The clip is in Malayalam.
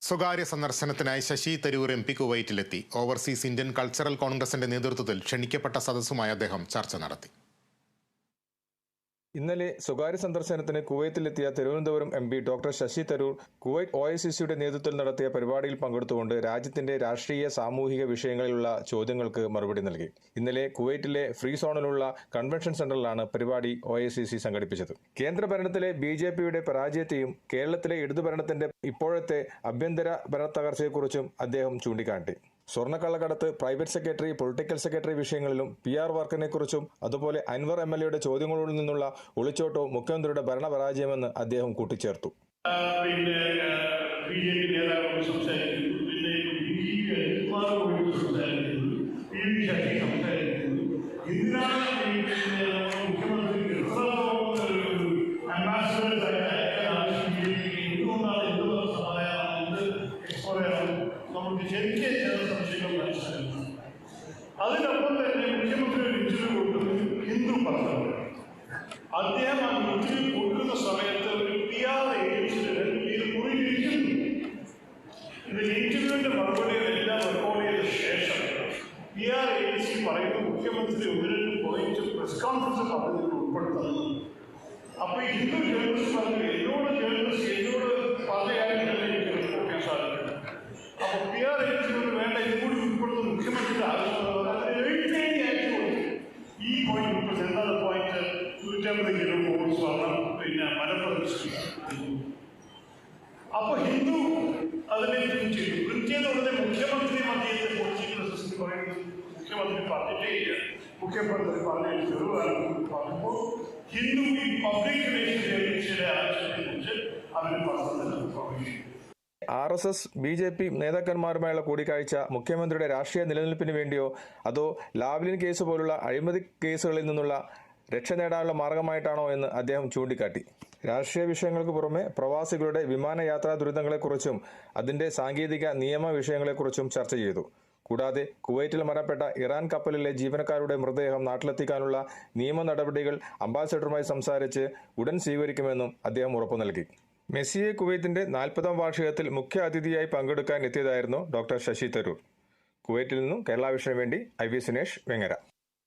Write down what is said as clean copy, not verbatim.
സ്വകാര്യ സന്ദർശനത്തിനായി ശശി തരൂർ എം പി കുവൈറ്റിലെത്തി. ഓവർസീസ് ഇന്ത്യൻ കൾച്ചറൽ കോൺഗ്രസിന്റെ നേതൃത്വത്തിൽ ക്ഷണിക്കപ്പെട്ട സദസ്സുമായി അദ്ദേഹം ചർച്ച നടത്തി. ഇന്നലെ സ്വകാര്യ സന്ദർശനത്തിന് കുവൈത്തിലെത്തിയ Thiruvananthapuram M P doctor Shashi Tharoor Kuwait OICCയുടെ നേതൃത്വത്തിൽ നടത്തിയ പരിപാടിയിൽ പങ്കെടുത്തുകൊണ്ട് രാജ്യത്തിന്റെ രാഷ്ട്രീയ സാമൂഹിക വിഷയങ്ങളിലുള്ള ചോദ്യങ്ങൾക്ക് മറുപടി നൽകി. ഇന്നലെ കുവൈറ്റിലെ ഫ്രീ സോണിലുള്ള കൺവെൻഷൻ സെന്ററിലാണ് പരിപാടി OICC സംഘടിപ്പിച്ചത്. കേന്ദ്ര ഭരണത്തിലെ BJPയുടെ പരാജയത്തെയും കേരളത്തിലെ ഇടതുഭരണത്തിന്റെ ഇപ്പോഴത്തെ ആഭ്യന്തര ഭരണത്തകർച്ചയെക്കുറിച്ചും അദ്ദേഹം ചൂണ്ടിക്കാട്ടി. സ്വർണ്ണക്കള്ളക്കടത്ത്, പ്രൈവറ്റ് സെക്രട്ടറി, പൊളിറ്റിക്കൽ സെക്രട്ടറി വിഷയങ്ങളിലും PR വർക്കിനെക്കുറിച്ചും അതുപോലെ അൻവർ MLAയുടെ ചോദ്യങ്ങളിൽ നിന്നുള്ള ഒളിച്ചോട്ടവും മുഖ്യമന്ത്രിയുടെ ഭരണപരാജയമെന്ന് അദ്ദേഹം കൂട്ടിച്ചേർത്തു. അതിനൊപ്പം തന്നെ മുഖ്യമന്ത്രി ഒരു ഇന്റർവ്യൂ കൊടുക്കുന്നത് ഹിന്ദു പത്രമാണ്. അദ്ദേഹം ആ ഇന്റർവ്യൂ കൊടുക്കുന്ന സമയത്ത് ഒരു PR ഏജൻസിയുടെ ഇത് കുറിയിരിക്കുന്നു. ഇത് ഇന്റർവ്യൂവിന്റെ മറുപടികളെല്ലാം റെക്കോർഡ് ചെയ്ത ശേഷം PR ഏജൻസി പറയുന്ന മുഖ്യമന്ത്രി ഒരു പോയിന്റ് പ്രസ് കോൺഫറൻസ് പറഞ്ഞതിൽ ഉൾപ്പെടുത്തുന്നത്. അപ്പൊ ഈ ഹിന്ദു ജേർണലിസ്റ്റ് പറഞ്ഞു എന്നോട് പറഞ്ഞാൽ എനിക്ക് നോക്കാൻ സാധിക്കും. അപ്പൊ PR ഏജൻസിയോട് വേണ്ട ഇത് കൂടി ഉൾപ്പെടുന്ന മുഖ്യമന്ത്രിയുടെ ആവശ്യം ഈ പോയിന്റ് എന്താണ് പോയിന്റ് 150 കിലോ സ്വർണം മലപ്രദേശം. അപ്പൊ ഹിന്ദു അതിനെ പ്രിന്റ് ചെയ്തുകൊണ്ട് മുഖ്യമന്ത്രി അദ്ദേഹത്തെ പൊളിറ്റിക്കൽ പറയുന്നത് മുഖ്യമന്ത്രി പറഞ്ഞിട്ടേ ഇല്ല. മുഖ്യമന്ത്രി പറഞ്ഞ പറയുമ്പോൾ ഹിന്ദു ഈ പബ്ലിക് റിലേഷൻ ഏജൻസിയുടെ ആവശ്യത്തെ കുറിച്ച് അതിന് പറഞ്ഞു. RSS BJP നേതാക്കന്മാരുമായുള്ള കൂടിക്കാഴ്ച മുഖ്യമന്ത്രിയുടെ രാഷ്ട്രീയ നിലനിൽപ്പിന് വേണ്ടിയോ അതോ ലാവ്ലിൻ കേസ് പോലുള്ള അഴിമതി കേസുകളിൽ നിന്നുള്ള രക്ഷ നേടാനുള്ള മാർഗമായിട്ടാണോ എന്ന് അദ്ദേഹം ചൂണ്ടിക്കാട്ടി. രാഷ്ട്രീയ വിഷയങ്ങൾക്ക് പുറമെ പ്രവാസികളുടെ വിമാനയാത്രാ ദുരിതങ്ങളെക്കുറിച്ചും അതിന്റെ സാങ്കേതിക നിയമ വിഷയങ്ങളെക്കുറിച്ചും ചർച്ച ചെയ്തു. കൂടാതെ കുവൈറ്റിൽ മരണപ്പെട്ട ഇറാൻ കപ്പലിലെ ജീവനക്കാരുടെ മൃതദേഹം നാട്ടിലെത്തിക്കാനുള്ള നിയമ നടപടികൾ അംബാസഡറുമായി സംസാരിച്ച് ഉടൻ സ്വീകരിക്കുമെന്നും അദ്ദേഹം ഉറപ്പു നൽകി. മെസ്സിയെ കുവൈത്തിന്റെ 40ാം വാർഷികത്തിൽ മുഖ്യ അതിഥിയായി പങ്കെടുക്കാൻ എത്തിയതായിരുന്നു ഡോക്ടർ ശശി തരൂർ. കുവൈറ്റിൽ നിന്നും കേരള വിഷന് വേണ്ടി IV സുനേഷ്, വെങ്ങര.